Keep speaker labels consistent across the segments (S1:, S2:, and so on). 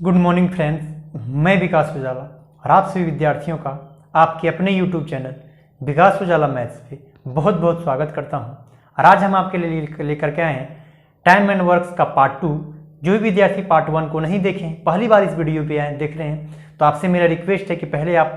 S1: Good morning friends, मैं विकास उजाला और आप सभी विद्यार्थियों का आपके अपने यूट्यूब चैनल विकास उजाला मैथ्स पे बहुत बहुत स्वागत करता हूं। और आज हम आपके लिए लेकर के आए हैं टाइम एंड वर्क्स का पार्ट 2। जो भी विद्यार्थी पार्ट 1 को नहीं देखें, पहली बार इस वीडियो पे आए देख रहे हैं, तो आपसे मेरा रिक्वेस्ट है कि पहले आप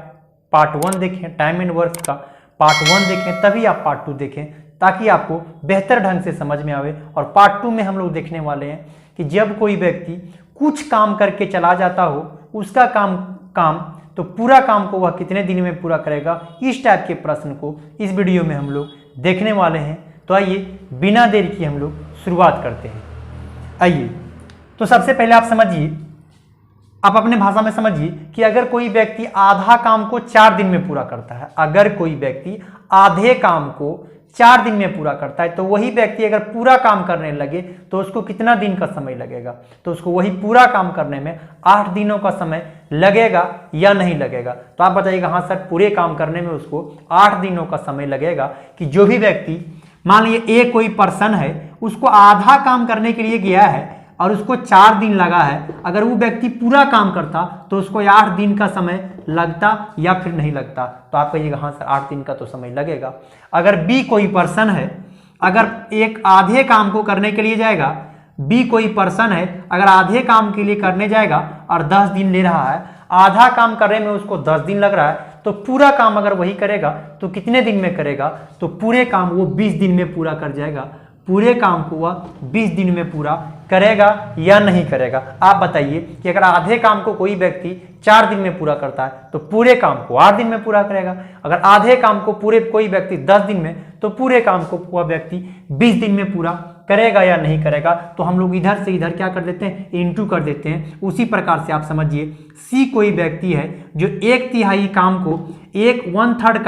S1: पार्ट 1 देखें, टाइम एंड वर्क्स का पार्ट 1 देखें, तभी आप पार्ट 2 देखें, ताकि आपको बेहतर ढंग से समझ में आवे। और पार्ट 2 में हम लोग देखने वाले हैं कि जब कोई व्यक्ति कुछ काम करके चला जाता हो, उसका काम तो पूरा काम को वह कितने दिन में पूरा करेगा, इस टाइप के प्रश्न को इस वीडियो में हम लोग देखने वाले हैं। तो आइए बिना देर की हम लोग शुरुआत करते हैं। आइए, तो सबसे पहले आप समझिए, आप अपने भाषा में समझिए कि अगर कोई व्यक्ति आधा काम को 4 दिन में पूरा करता है, अगर कोई व्यक्ति आधे काम को 4 दिन में पूरा करता है, तो वही व्यक्ति अगर पूरा काम करने लगे तो उसको कितना दिन का समय लगेगा। तो उसको वही पूरा काम करने में 8 दिनों का समय लगेगा या नहीं लगेगा। तो आप बताइएगा, हाँ सर, पूरे काम करने में उसको 8 दिनों का समय लगेगा। कि जो भी व्यक्ति, मान लीजिए एक कोई पर्सन है, उसको आधा काम करने के लिए गया है और उसको 4 दिन लगा है, अगर वो व्यक्ति पूरा काम करता तो उसको 8 दिन का समय लगता या फिर नहीं लगता। तो आप कहिएगा, हाँ सर, 8 दिन का तो समय लगेगा। अगर बी कोई पर्सन है, अगर एक आधे काम को करने के लिए जाएगा, बी कोई पर्सन है, अगर आधे काम के लिए करने जाएगा और 10 दिन ले रहा है, आधा काम करने में उसको 10 दिन लग रहा है, तो पूरा काम अगर वही करेगा तो कितने दिन में करेगा, तो पूरे काम वो 20 दिन में पूरा कर जाएगा। पूरे काम को वह 20 दिन में पूरा करेगा या नहीं करेगा। आप बताइए कि अगर आधे काम को कोई व्यक्ति 4 दिन में पूरा करता है तो पूरे काम को 8 दिन में पूरा करेगा। अगर आधे काम को पूरे कोई व्यक्ति 10 दिन में, तो पूरे काम को वह व्यक्ति 20 दिन में पूरा करेगा या नहीं करेगा। तो हम लोग इधर से इधर क्या कर देते हैं, इंटू कर देते हैं। उसी प्रकार से आप समझिए, सी कोई व्यक्ति है जो 1/3 काम को, 1/3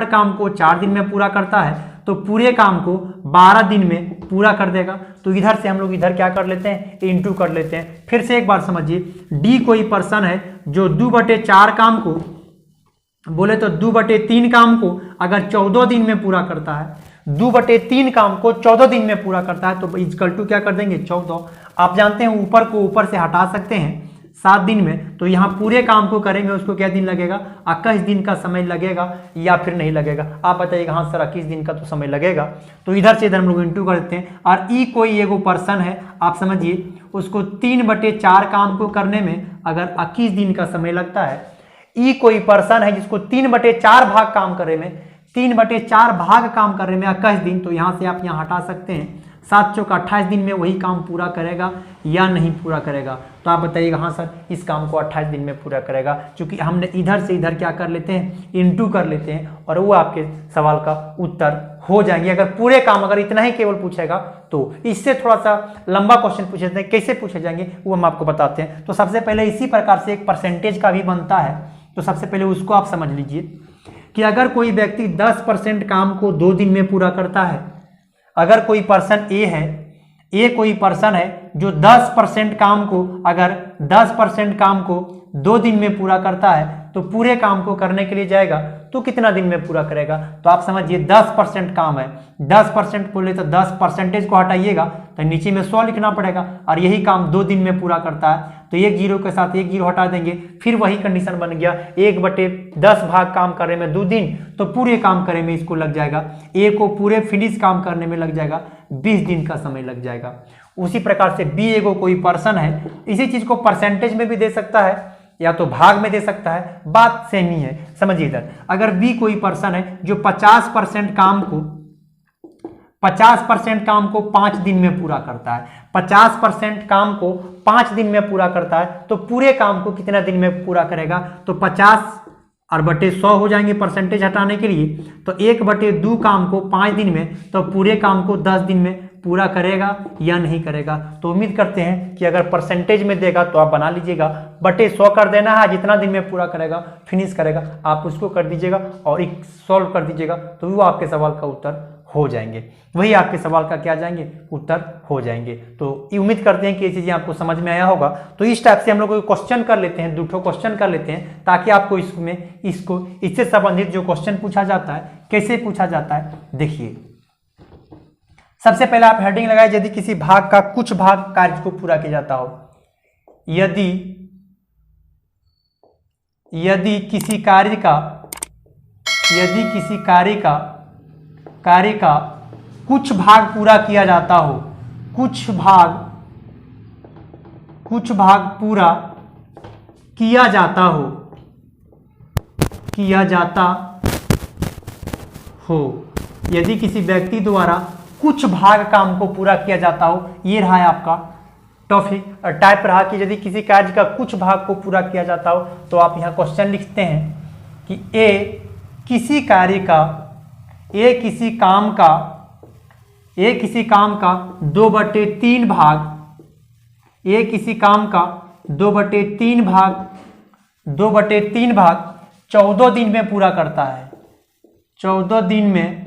S1: काम को 4 दिन में पूरा करता है, तो पूरे काम को 12 दिन में पूरा कर देगा। तो इधर से हम लोग इधर क्या कर लेते हैं, इंटू कर लेते हैं। फिर से एक बार समझिए, डी कोई पर्सन है जो 2/4 काम को, बोले तो 2/3 काम को अगर 14 दिन में पूरा करता है, 2/3 काम को 14 दिन में पूरा करता है, तो इक्वल टू क्या कर देंगे, 14। आप जानते हैं ऊपर को ऊपर से हटा सकते हैं 7 दिन में, तो यहाँ पूरे काम को करेंगे उसको क्या दिन लगेगा, 21 दिन का समय लगेगा या फिर नहीं लगेगा। आप बताइएगा, हाँ सर 21 दिन का तो समय लगेगा। तो इधर से इधर हम लोग इंटू कर देते हैं। और ई कोई एगो पर्सन है, आप समझिए, उसको 3/4 काम को करने में अगर 21 दिन का समय लगता है। ई कोई पर्सन है जिसको 3/4 भाग काम करने में, 3/4 भाग काम करने में 21 दिन, तो यहाँ से आप यहाँ हटा सकते हैं। 7 चौक 28 दिन में वही काम पूरा करेगा या नहीं पूरा करेगा। तो आप बताइएगा, हाँ सर, इस काम को 28 दिन में पूरा करेगा, क्योंकि हमने इधर से इधर क्या कर लेते हैं, इंटू कर लेते हैं, और वो आपके सवाल का उत्तर हो जाएंगे। अगर पूरे काम अगर इतना ही केवल पूछेगा, तो इससे थोड़ा सा लंबा क्वेश्चन पूछे जाते हैं, कैसे पूछे जाएंगे वो हम आपको बताते हैं। तो सबसे पहले इसी प्रकार से एक परसेंटेज का भी बनता है, तो सबसे पहले उसको आप समझ लीजिए कि अगर कोई व्यक्ति 10% काम को 2 दिन में पूरा करता है, अगर कोई पर्सन ए है, ए कोई पर्सन है जो 10% काम को, अगर 10% काम को 2 दिन में पूरा करता है, तो पूरे काम को करने के लिए जाएगा तो कितना दिन में पूरा करेगा। तो आप समझिए 10% काम है, 10% बोले तो 10% को हटाइएगा तो नीचे में 100 लिखना पड़ेगा, और यही काम 2 दिन में पूरा करता है, तो 1 0 के साथ 1 0 हटा देंगे। फिर वही कंडीशन बन गया, 1/10 भाग काम करने में 2 दिन, तो पूरे काम करने में इसको लग जाएगा, ए को पूरे फिनिश काम करने में लग जाएगा 20 दिन का समय लग जाएगा। उसी प्रकार से बी एगो कोई पर्सन है, इसी चीज को परसेंटेज में भी दे सकता है या तो भाग में दे सकता है, बात सेम ही है। समझिए इधर, अगर बी कोई पर्सन है जो 50% काम को 5 दिन में पूरा करता है, 50% काम को 5 दिन में पूरा करता है, तो पूरे काम को कितना दिन में पूरा करेगा, तो 50/100 हो जाएंगे परसेंटेज हटाने के लिए। तो 1/2 काम को 5 दिन में, तो पूरे काम को 10 दिन में पूरा करेगा या नहीं करेगा। तो उम्मीद करते हैं कि अगर परसेंटेज में देगा तो आप बना लीजिएगा, 100 कर देना है, जितना दिन में पूरा करेगा फिनिश करेगा, आप उसको कर दीजिएगा और एक सॉल्व कर दीजिएगा, तो वो आपके सवाल का उत्तर हो जाएंगे, वही आपके सवाल का क्या जाएंगे, उत्तर हो जाएंगे। तो उम्मीद करते हैं कि ये चीजें आपको समझ में आया होगा। तो इस टाइप से हम लोग क्वेश्चन कर लेते हैं, 2 क्वेश्चन कर लेते हैं, ताकि आपको इससे संबंधित जो क्वेश्चन पूछा जाता है कैसे पूछा जाता है देखिए। सबसे पहले आप हेडिंग लगाए, यदि किसी भाग का कुछ भाग कार्य को पूरा किया जाता हो, यदि यदि किसी कार्य का कुछ भाग पूरा किया जाता हो, कुछ भाग पूरा किया जाता हो, यदि किसी व्यक्ति द्वारा कुछ भाग काम को पूरा किया जाता हो, ये रहा है आपका टॉपिक टाइप रहा कि यदि किसी कार्य का कुछ भाग को पूरा किया जाता हो, तो आप यहाँ क्वेश्चन लिखते हैं कि किसी काम का 2/3 भाग, किसी काम का 2/3 भाग 14 दिन में पूरा करता है, 14 दिन में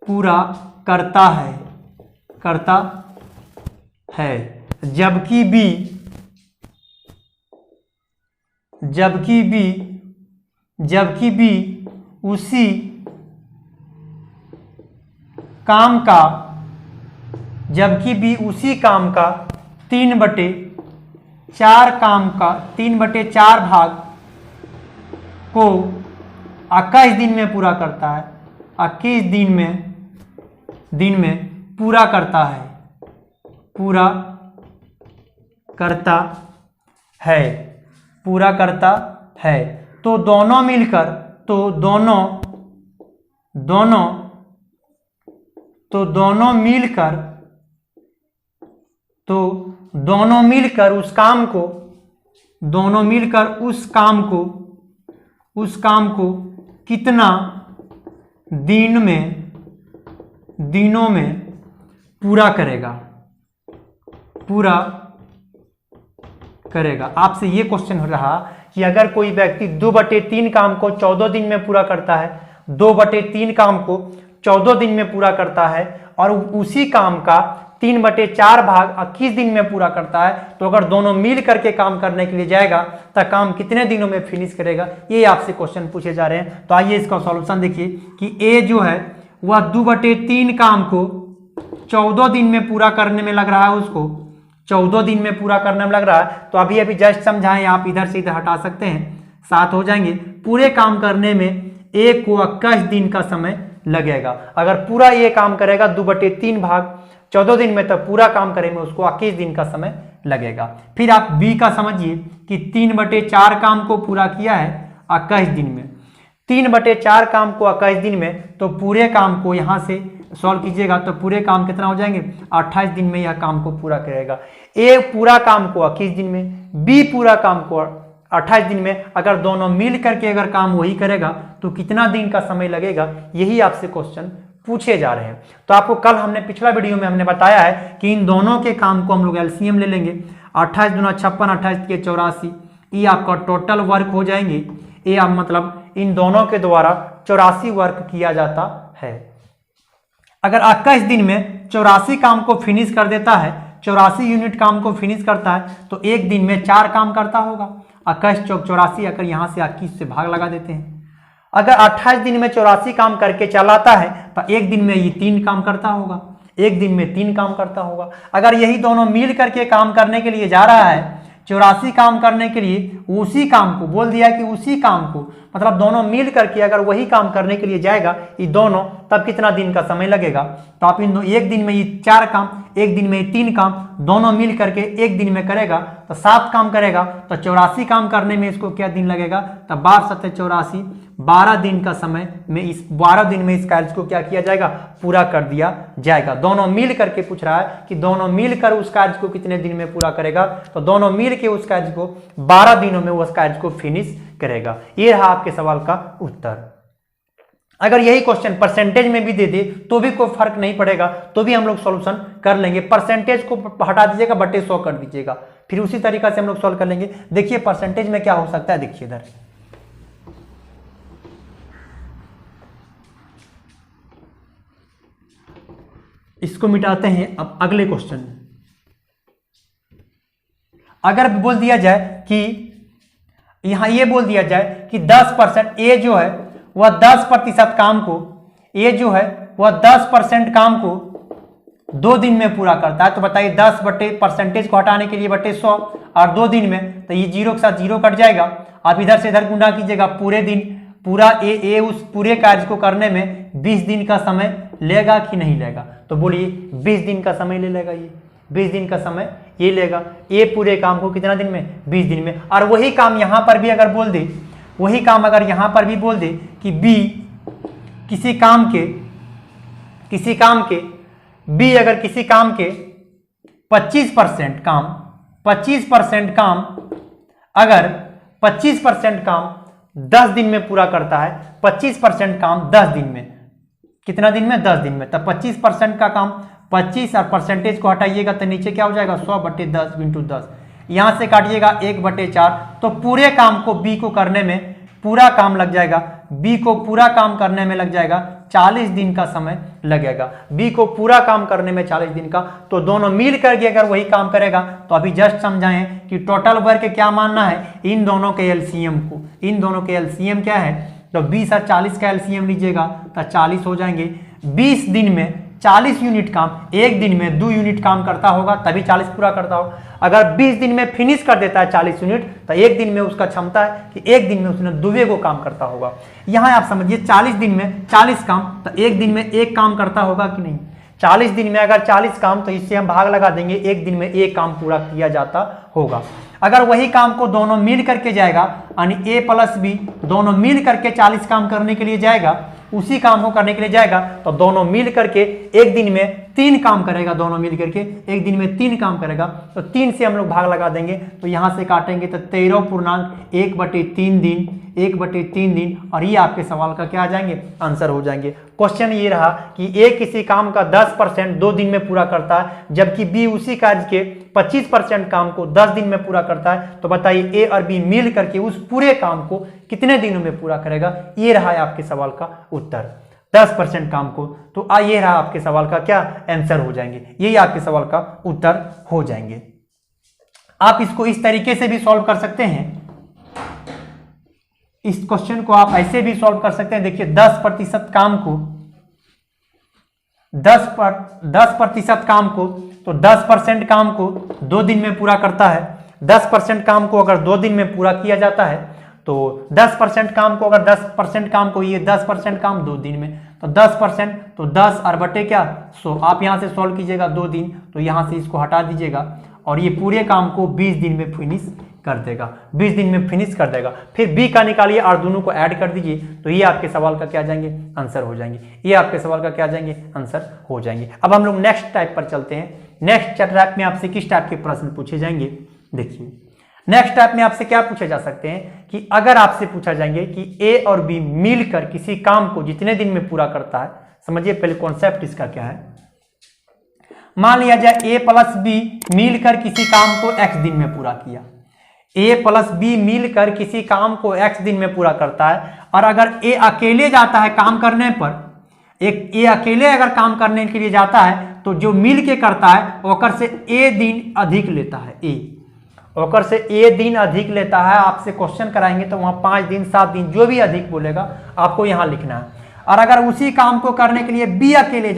S1: पूरा करता है, जबकि भी उसी काम का 3/4 भाग को 21 दिन में पूरा करता है, 21 दिन में पूरा करता है, तो दोनों मिलकर उस काम को कितना दिनों में पूरा करेगा। आपसे ये क्वेश्चन हो रहा कि अगर कोई व्यक्ति 2/3 काम को 14 दिन में पूरा करता है, 2/3 काम को 14 दिन में पूरा करता है, और उसी काम का 3/4 भाग 21 दिन में पूरा करता है, तो अगर दोनों मिल करके काम करने के लिए जाएगा तो काम कितने दिनों में फिनिश करेगा, ये आपसे क्वेश्चन पूछे जा रहे हैं। तो आइए इसका सॉल्यूशन देखिए कि ए जो है वह 2/3 काम को 14 दिन में पूरा करने में लग रहा है, उसको 14 दिन में पूरा करने में लग रहा है। तो अभी जस्ट समझाएं, आप इधर से इधर हटा सकते हैं, 7 हो जाएंगे। पूरे काम करने में ए को 21 दिन का समय लगेगा। अगर पूरा ये काम करेगा 2/3 भाग 14 दिन में, तब पूरा काम करेंगे उसको 21 दिन का समय लगेगा। फिर आप बी का समझिए कि 3/4 काम को पूरा किया है 21 दिन में, 3/4 काम को 21 दिन में, तो पूरे काम को यहाँ से सॉल्व कीजिएगा तो पूरे काम कितना हो जाएंगे, 28 दिन में यह काम को पूरा करेगा। ए पूरा काम को 21 दिन में, बी पूरा काम को 28 दिन में। अगर दोनों मिल करके अगर काम वही करेगा तो कितना दिन का समय लगेगा, यही आपसे क्वेश्चन पूछे जा रहे हैं। तो आपको कल हमने पिछला वीडियो में हमने बताया है कि इन दोनों के काम को हम लोग एलसीएम ले लेंगे, 28 दूना 56, 28 के 84, ये आपका टोटल वर्क हो जाएंगे। ये आप मतलब इन दोनों के द्वारा 84 वर्क किया जाता है। अगर 21 दिन में 84 काम को फिनिश कर देता है, 84 यूनिट काम को फिनिश करता है, तो एक दिन में 4 काम करता होगा। 21 चौक 84, अगर यहाँ से 21 से भाग लगा देते हैं। अगर 28 दिन में 84 काम करके चलाता है तो एक दिन में ये 3 काम करता होगा, एक दिन में 3 काम करता होगा। अगर यही दोनों मिल करके काम करने के लिए जा रहा है, 84 काम करने के लिए, उसी काम को बोल दिया कि उसी काम को, मतलब दोनों मिल करके अगर वही काम करने के लिए जाएगा ये दोनों, तब कितना दिन का समय लगेगा। तो आप इन एक दिन में ये 4 काम, एक दिन में ये 3 काम, दोनों मिल करके एक दिन में करेगा तो 7 काम करेगा। तो 84 काम करने में इसको क्या दिन लगेगा, तब 12 7 84, 12 दिन का समय में, इस 12 दिन में इस कार्य को क्या किया जाएगा, पूरा कर दिया जाएगा। दोनों मिल करके पूछ रहा है कि दोनों मिलकर उस कार्य को कितने दिन में पूरा करेगा, तो दोनों मिल के उस कार्य को 12 दिनों में उस कार्य को फिनिश करेगा। ये रहा आपके सवाल का उत्तर। अगर यही क्वेश्चन परसेंटेज में भी दे दे तो भी कोई फर्क नहीं पड़ेगा, तो भी हम लोग सॉल्यूशन कर लेंगे। परसेंटेज को हटा दीजिएगा, बटे 100 कर दीजिएगा, फिर उसी तरीका से हम लोग सॉल्व कर लेंगे। देखिए परसेंटेज में क्या हो सकता है, देखिए इधर इसको मिटाते हैं। अब अगले क्वेश्चन, अगर बोल दिया जाए कि यहां ये बोल दिया जाए कि 10% ए जो है वह 10% काम को, ए जो है वह 10% काम को 2 दिन में पूरा करता है, तो बताइए 10 बटे परसेंटेज को हटाने के लिए बटे 100 और 2 दिन में, तो ये 0 के साथ 0 कट जाएगा। आप इधर से इधर गुणा कीजिएगा, पूरे दिन पूरा ए उस पूरे कार्य को करने में 20 दिन का समय लेगा कि नहीं लेगा? तो बोलिए 20 दिन का समय ले लेगा, ये 20 दिन का समय ये लेगा। ए पूरे काम को कितना दिन में? 20 दिन में। और वही काम यहां पर भी अगर बोल दे, वही काम अगर यहां पर भी बोल दे कि बी किसी काम के बी अगर किसी काम के 25% काम अगर 25% काम 10 दिन में पूरा करता है, 25% काम 10 दिन में, कितना दिन में? 10 दिन में। तब 25% का काम 25 और परसेंटेज को हटाइएगा तो नीचे क्या हो जाएगा? 100 बटे 10 इंटू 10। यहां से काटिएगा 1 बटे 4, तो पूरे काम को बी को करने में पूरा काम लग जाएगा, बी को पूरा काम करने में लग जाएगा 40 दिन का समय लगेगा। बी को पूरा काम करने में 40 दिन का, तो दोनों मिल करके अगर वही काम करेगा तो अभी जस्ट समझाएं कि टोटल वर्क क्या मानना है, इन दोनों के एलसीएम को। इन दोनों के एलसीएम क्या है? तो 20 और 40 का एलसीएम लीजिएगा तो 40 हो जाएंगे। 20 दिन में 40 यूनिट काम, एक दिन में 2 यूनिट काम करता होगा तभी 40 पूरा करता होगा। अगर 20 दिन में फिनिश कर देता है 40 यूनिट, तो एक दिन में उसका क्षमता है कि एक दिन में उसने 2 को काम करता होगा। यहां आप समझिए 40 दिन में 40 काम, तो एक दिन में एक काम करता होगा कि नहीं? 40 दिन में अगर 40 काम, तो इससे हम भाग लगा देंगे, एक दिन में एक काम पूरा किया जाता होगा। अगर वही काम को दोनों मिल करके जाएगा, यानी ए प्लस बी दोनों मिल करके 40 काम करने के लिए जाएगा, उसी काम को करने के लिए जाएगा, तो दोनों मिल करके एक दिन में 3 काम करेगा। दोनों मिल करके एक दिन में 3 काम करेगा, तो 3 से हम लोग भाग लगा देंगे, तो यहां से काटेंगे तो 13.1 बटे 3 दिन, 1 बटे 3 दिन, और ये आपके सवाल का क्या आ जाएंगे? आंसर हो जाएंगे। क्वेश्चन ये रहा कि ए किसी काम का 10% 2 दिन में पूरा करता है, जबकि बी उसी कार्य के 25% काम को 10 दिन में पूरा करता है, तो बताइए ए और बी मिल करके उस पूरे काम को कितने दिनों में पूरा करेगा? ये रहा है आपके सवाल का उत्तर, 10% काम को। तो ये रहा आपके सवाल का क्या आंसर हो जाएंगे, यही आपके सवाल का उत्तर हो जाएंगे। आप इसको इस तरीके से भी सॉल्व कर सकते हैं, इस क्वेश्चन को आप ऐसे भी सॉल्व कर सकते हैं। देखिए 10% काम को 10% काम को, तो 10% काम को 2 दिन में पूरा करता है। 10% काम को अगर 2 दिन में पूरा किया जाता है, तो 10% काम को, अगर 10% काम को, ये 10% काम 2 दिन में, तो 10%, तो 10 और बटे क्या? 100। आप यहां से सॉल्व कीजिएगा 2 दिन, तो यहां से इसको हटा दीजिएगा और ये पूरे काम को 20 दिन में फिनिश कर देगा, 20 दिन में फिनिश कर देगा। फिर बी का निकालिए और दोनों को ऐड कर दीजिए, तो ये आपके सवाल का क्या आ जाएंगे? आंसर हो जाएंगे। ये आपके सवाल का क्या आ जाएंगे? आंसर हो जाएंगे। अब हम लोग नेक्स्ट टाइप पर चलते हैं। नेक्स्ट टाइप में आपसे किस टाइप के प्रश्न पूछे जाएंगे? देखिए नेक्स्ट टाइप में आपसे क्या पूछे जा सकते हैं कि अगर आपसे पूछा जाएंगे कि ए और बी मिलकर किसी काम को जितने दिन में पूरा करता है, समझिए पहले कॉन्सेप्ट इसका क्या है। मान लिया जाए ए प्लस बी मिलकर किसी काम को x दिन में पूरा किया, ए प्लस बी मिलकर किसी काम को x दिन में पूरा करता है, और अगर ए अकेले जाता है काम करने पर, एक ए अकेले अगर काम करने के लिए जाता है, तो जो मिल के करता है ओकर से ए दिन अधिक लेता है, ए ओकर से ए दिन अधिक लेता है। आपसे क्वेश्चन कराएंगे तो वहां 5 दिन 7 दिन जो भी अधिक बोलेगा आपको यहां लिखना है। और अगर उसी काम को करने के लिए बी अकेले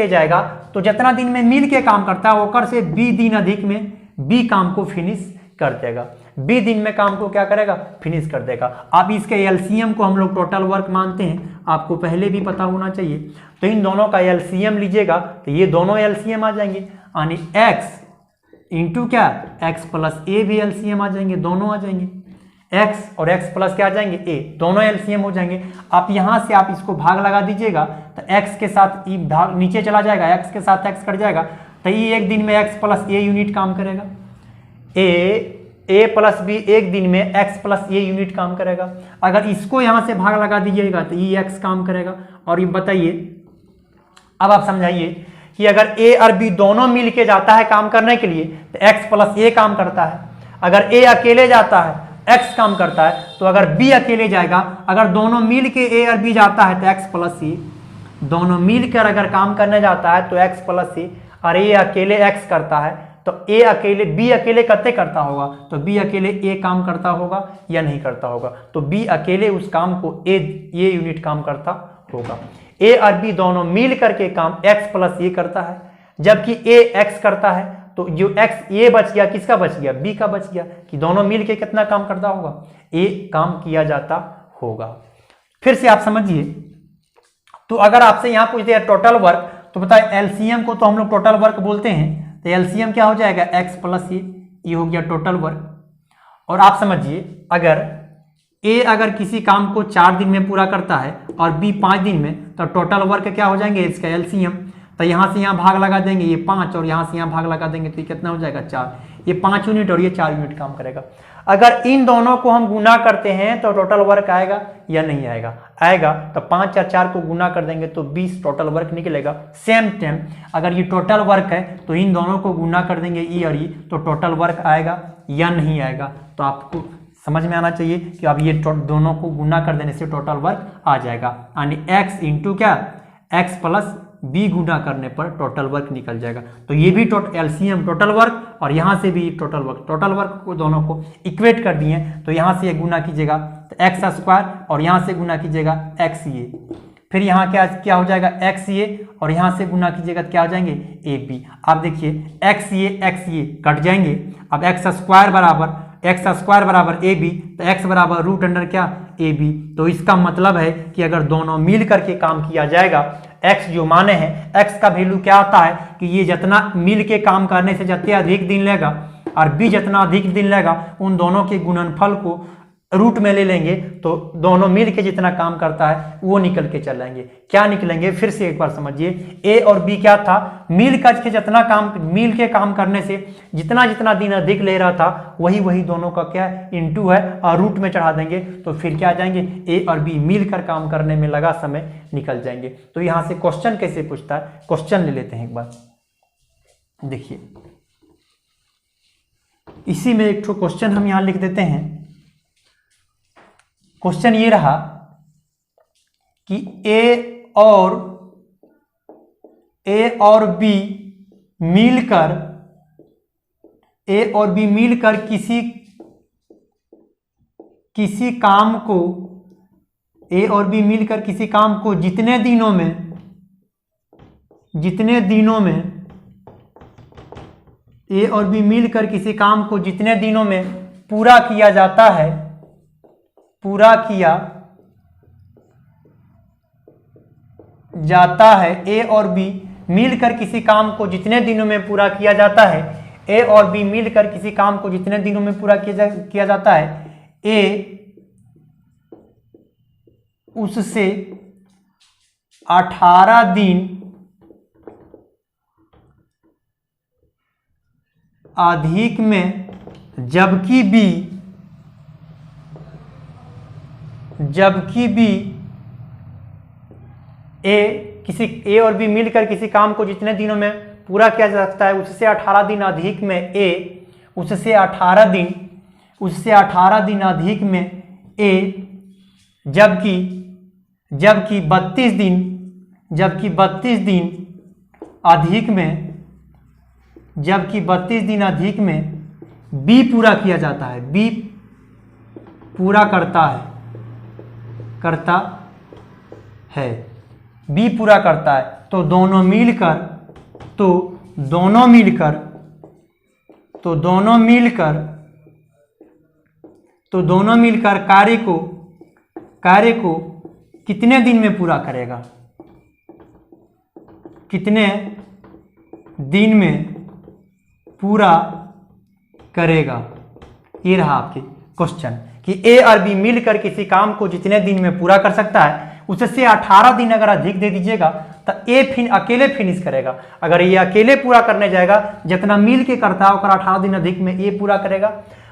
S1: जाएगा, तो जितना दिन में मिल के काम करता है ओकर से बी दिन अधिक में बी काम को फिनिश कर देगा, बी दिन में काम को क्या करेगा? फिनिश कर देगा। अब इसके एलसीएम को हम लोग टोटल वर्क मानते हैं, आपको पहले भी पता होना चाहिए। तो इन दोनों का एलसीएम लीजिएगा तो ये दोनों एलसीएम आ जाएंगे, यानी एक्स इंटू क्या? एक्स प्लस ए भी एलसीएम आ जाएंगे, दोनों आ जाएंगे। एक्स और एक्स प्लस क्या आ जाएंगे? ए, दोनों एलसीएम हो जाएंगे। आप यहां से आप इसको भाग लगा दीजिएगा तो एक्स के साथ ई भाग नीचे चला जाएगा, एक्स के साथ एक्स कट जाएगा, तो ये एक दिन में एक्स प्लस ए यूनिट काम करेगा। ए प्लस बी एक दिन में एक्स प्लस ए यूनिट काम करेगा। अगर इसको यहां से भाग लगा दीजिएगा तो ये एक्स काम करेगा। और ये बताइए, अब आप समझाइए कि अगर ए और बी दोनों मिल के जाता है काम करने के लिए तो एक्स प्लस ए काम करता है। अगर ए अकेले जाता है एक्स काम करता है, तो अगर बी अकेले जाएगा, अगर दोनों मिल के ए और बी जाता है तो एक्स प्लस ए, दोनों मिलकर अगर काम करने जाता है तो एक्स प्लस ए, और ए अकेले एक्स करता है तो ए अकेले बी अकेले कितने करता होगा? तो बी अकेले ए काम करता होगा या नहीं करता होगा? तो बी अकेले उस काम को ए यूनिट काम करता होगा। ए और बी दोनों मिल करके काम x प्लस ये करता है, जबकि ए x करता है तो जो x ये बच गया किसका बच गया, b का बच गया, कि दोनों मिल के कितना काम करता होगा, a काम किया जाता होगा। फिर से आप समझिए, तो अगर आपसे यहां पूछते हैं टोटल वर्क, तो पता है एलसीएम को तो हम लोग टोटल वर्क बोलते हैं, तो एलसीएम क्या हो जाएगा, x प्लस ये हो गया टोटल वर्क। और आप समझिए अगर ए अगर किसी काम को 4 दिन में पूरा करता है और बी 5 दिन में, तो टोटल वर्क क्या हो जाएंगे इसका एलसीएम, तो यहाँ से यहाँ भाग लगा देंगे, ये 5 और यहाँ से यहाँ भाग लगा देंगे, तो ये कितना हो जाएगा 4, ये 5 यूनिट और ये 4 यूनिट काम करेगा। अगर इन दोनों को हम गुना करते हैं तो टोटल वर्क आएगा या नहीं आएगा, आएगा, तो 5 और 4 को गुना कर देंगे तो 20 टोटल वर्क निकलेगा। सेम टाइम अगर ये टोटल वर्क है तो इन दोनों को गुना कर देंगे ई और ई, तो टोटल वर्क आएगा या नहीं आएगा, तो आपको समझ में आना चाहिए कि अब ये दोनों को गुना कर देने से टोटल वर्क आ जाएगा, यानी x इंटू क्या, x प्लस b गुना करने पर टोटल वर्क निकल जाएगा। तो ये भी एलसीएम टोटल वर्क और यहाँ से भी टोटल वर्क को दोनों को इक्वेट कर दिए, तो यहाँ से गुना कीजिएगा तो एक्स स्क्वायर और यहाँ से गुना कीजिएगा एक्स ये, फिर यहाँ क्या हो जाएगा एक्स ये और यहाँ से गुना कीजिएगा तो क्या हो जाएंगे ए बी। आप देखिए एक्स ये कट जाएंगे, अब एक्स स्क्वायर बराबर ए बी, तो एक्स बराबर रूट अंडर क्या ए बी। तो इसका मतलब है कि अगर दोनों मिल करके काम किया जाएगा, x जो माने हैं, x का वैल्यू क्या आता है कि ये जितना मिल के काम करने से जितना अधिक दिन लेगा और b जितना अधिक दिन लेगा, उन दोनों के गुणनफल को रूट में ले लेंगे तो दोनों मिल के जितना काम करता है वो निकल के चल आएंगे। क्या निकलेंगे, फिर से एक बार समझिए, ए और बी क्या था, मिल के काम करने से जितना दिन अधिक ले रहा था वही दोनों का क्या इनटू है और रूट में चढ़ा देंगे, तो फिर क्या आ जाएंगे, ए और बी मिलकर काम करने में लगा समय निकल जाएंगे। तो यहां से क्वेश्चन कैसे पूछता है, क्वेश्चन ले लेते हैं एक बार, देखिए इसी में एक क्वेश्चन हम यहां लिख देते हैं। क्वेश्चन ये रहा कि ए और बी मिलकर किसी काम को जितने दिनों में पूरा किया जाता है, ए और बी मिलकर किसी काम को जितने दिनों में पूरा किया जाता है, ए और बी मिलकर किसी काम को जितने दिनों में पूरा किया जाता है, ए उससे 18 दिन अधिक में, जबकि बी ए और बी मिलकर किसी काम को जितने दिनों में पूरा किया जा सकता है उससे 18 दिन अधिक में ए, उससे 18 दिन अधिक में ए, जबकि 32 दिन अधिक में बी पूरा किया जाता है, बी पूरा करता है, तो दोनों मिलकर कार्य को कितने दिन में पूरा करेगा, कितने दिन में पूरा करेगा। ये रहा आपके क्वेश्चन कि ए और बी मिलकर किसी काम को जितने दिन में पूरा कर सकता है उससे 18 दिन अगर अधिक दे दीजिएगा तो ए अकेले फिनिश करेगा। अगर ये अकेले पूरा करने जाएगा, जितना मिल के करता है और 18 दिन अधिक में ए पूरा करेगा।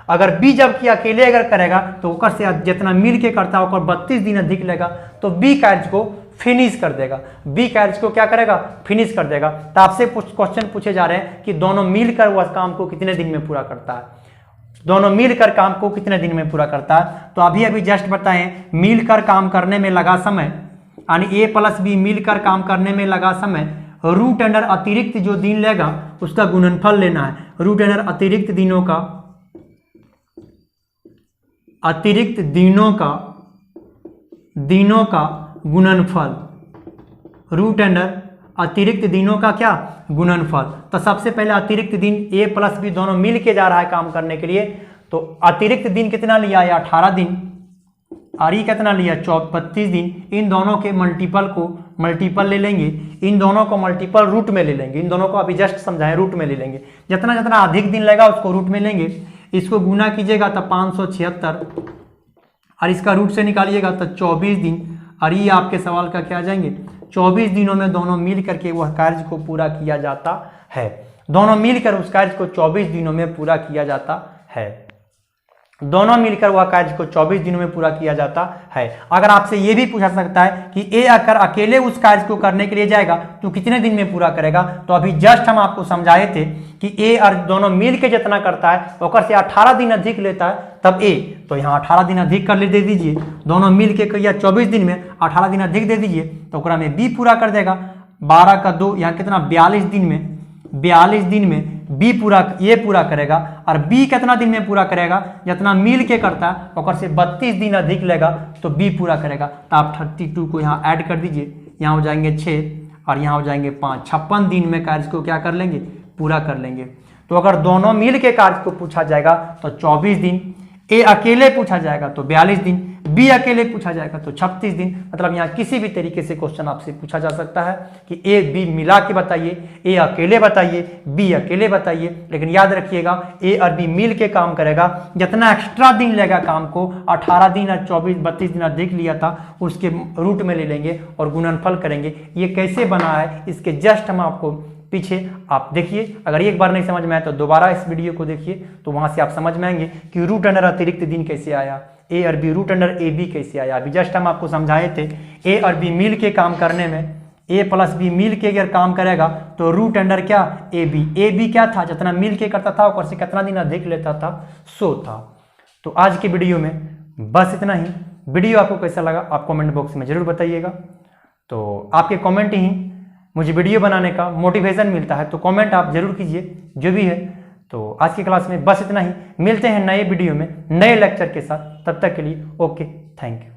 S1: अगर बी जबकि अकेले अगर करेगा तो ओकर से जितना मिल के करता है और 32 दिन अधिक लेगा तो बी कार्य को फिनिश कर देगा, बी कार्य को क्या करेगा, फिनिश कर देगा। तो आपसे क्वेश्चन पूछे जा रहे हैं कि दोनों मिलकर वह काम को कितने दिन में पूरा करता है, दोनों मिलकर काम को कितने दिन में पूरा करता है। तो अभी जस्ट बताएं, मिलकर काम करने में लगा समय, यानी ए प्लस बी मिलकर काम करने में लगा समय, रूट अंडर अतिरिक्त जो दिन लेगा उसका गुणनफल लेना है। रूट अंडर अतिरिक्त दिनों का गुणनफल, रूट अंडर अतिरिक्त दिनों का क्या गुणनफल। तो सबसे पहले अतिरिक्त दिन a प्लस बी दोनों मिल के जा रहा है काम करने के लिए, तो अतिरिक्त दिन कितना लिया है 18 दिन, और ये कितना लिया 32 दिन। इन दोनों के मल्टीपल ले लेंगे, इन दोनों को मल्टीपल रूट में ले लेंगे, इन दोनों को अभी जस्ट समझाएं रूट में ले लेंगे, जितना जितना अधिक दिन लगेगा उसको रूट में लेंगे। इसको गुना कीजिएगा तो 576 और इसका रूट से निकालिएगा तो 24 दिन, और ये आपके सवाल का क्या आ जाएंगे 24 दिनों में दोनों मिल करके वह कार्य को पूरा किया जाता है। दोनों मिलकर उस कार्य को 24 दिनों में पूरा किया जाता है। दोनों मिलकर वह कार्य को 24 दिनों में पूरा किया जाता है। अगर आपसे यह भी पूछा सकता है कि ए अगर अकेले उस कार्य को करने के लिए जाएगा तो कितने दिन में पूरा करेगा, तो अभी जस्ट हम आपको समझाए थे कि ए और दोनों मिल के जितना करता है ओकर से 18 दिन अधिक लेता है तब ए, तो यहाँ 18 दिन अधिक कर ले दे दीजिए, दोनों मिल के या 24 दिन में 18 दिन अधिक दे दीजिए तो ओकरा में बी पूरा कर देगा। 12 का 2 यहाँ कितना 42 दिन में बी पूरा ये पूरा करेगा, और बी कितना दिन में पूरा करेगा जितना मिल के करता है ओकर से 32 दिन अधिक लेगा तो बी पूरा करेगा। तो आप 32 को यहाँ ऐड कर दीजिए, यहाँ हो जाएंगे 6 और यहाँ हो जाएंगे 5, 56 दिन में कार्य को क्या कर लेंगे पूरा कर लेंगे। तो अगर दोनों मिल के कार्य को पूछा जाएगा तो 24 दिन, ए अकेले पूछा जाएगा तो 42 दिन, बी अकेले पूछा जाएगा तो 36 दिन। मतलब यहाँ किसी भी तरीके से क्वेश्चन आपसे पूछा जा सकता है कि ए बी मिला के बताइए, ए अकेले बताइए, बी अकेले बताइए, लेकिन याद रखिएगा ए और बी मिल के काम करेगा, जितना एक्स्ट्रा दिन लेगा काम को 18 दिन और 32 दिन अधिक लिया था उसके रूट में ले लेंगे और गुणनफल करेंगे। ये कैसे बना है इसके जस्ट हम आपको पीछे आप देखिए, अगर एक बार नहीं समझ में आया तो दोबारा इस वीडियो को देखिए, तो वहां से आप समझ में आएंगे कि रूट अंडर अतिरिक्त दिन कैसे आया, ए और B root under A B कैसे आया। अभी जस्ट हम आपको समझाए थे ए और बी मिल के काम करने में, ए प्लस बी मिल के अगर काम करेगा तो रूट अंडर क्या ए बी क्या था जितना मिल के करता था ऊपर से कितना दिन अधिक लेता था 100 था। तो आज की वीडियो में बस इतना ही। वीडियो आपको कैसा लगा आप कमेंट बॉक्स में जरूर बताइएगा। तो आपके कमेंट ही मुझे वीडियो बनाने का मोटिवेशन मिलता है, तो कमेंट आप जरूर कीजिए जो भी है। तो आज की क्लास में बस इतना ही, मिलते हैं नए वीडियो में नए लेक्चर के साथ, तब तक के लिए ओके, थैंक यू।